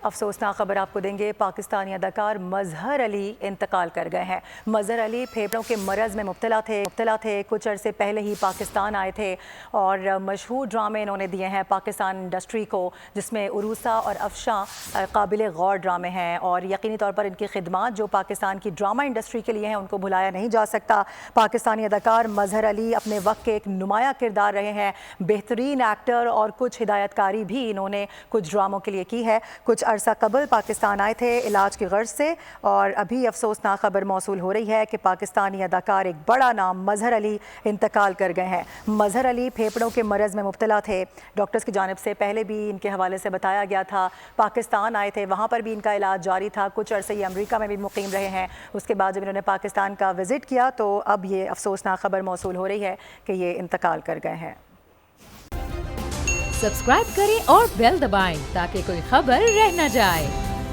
افسوسناک خبر آپ کو دیں گے، پاکستانی اداکار مظہر علی انتقال کر گئے ہیں۔ مظہر علی پھیپھڑوں کے مرض میں مبتلا تھے۔ کچھ عرصے پہلے ہی پاکستان آئے تھے اور مشہور ڈرامے انہوں نے دیے ہیں پاکستان انڈسٹری کو، جس میں عروسہ اور افشاں قابل غور ڈرامے ہیں، اور یقینی طور پر ان کی خدمات جو پاکستان کی ڈرامہ انڈسٹری کے لیے ہیں ان کو بھلایا نہیں جا سکتا۔ پاکستانی اداکار مظہر علی اپنے وقت کے ایک نمایاں کردار رہے ہیں، بہترین ایکٹر، اور کچھ ہدایت کاری بھی انہوں نے کچھ ڈراموں کے لیے کی ہے۔ کچھ عرصہ قبل پاکستان آئے تھے علاج کی غرض سے، اور ابھی افسوسناک خبر موصول ہو رہی ہے کہ پاکستانی اداکار ایک بڑا نام مظہر علی انتقال کر گئے ہیں۔ مظہر علی پھیپھڑوں کے مرض میں مبتلا تھے، ڈاکٹرز کی جانب سے پہلے بھی ان کے حوالے سے بتایا گیا تھا۔ پاکستان آئے تھے، وہاں پر بھی ان کا علاج جاری تھا، کچھ عرصے یہ امریکہ میں بھی مقیم رہے ہیں۔ اس کے بعد جب انہوں نے پاکستان کا وزٹ کیا تو اب یہ افسوسناک خبر موصول ہو رہی ہے کہ یہ انتقال کر گئے ہیں۔ سبسکرائب کریں اور بیل دبائیں تاکہ کوئی خبر رہ نہ جائے۔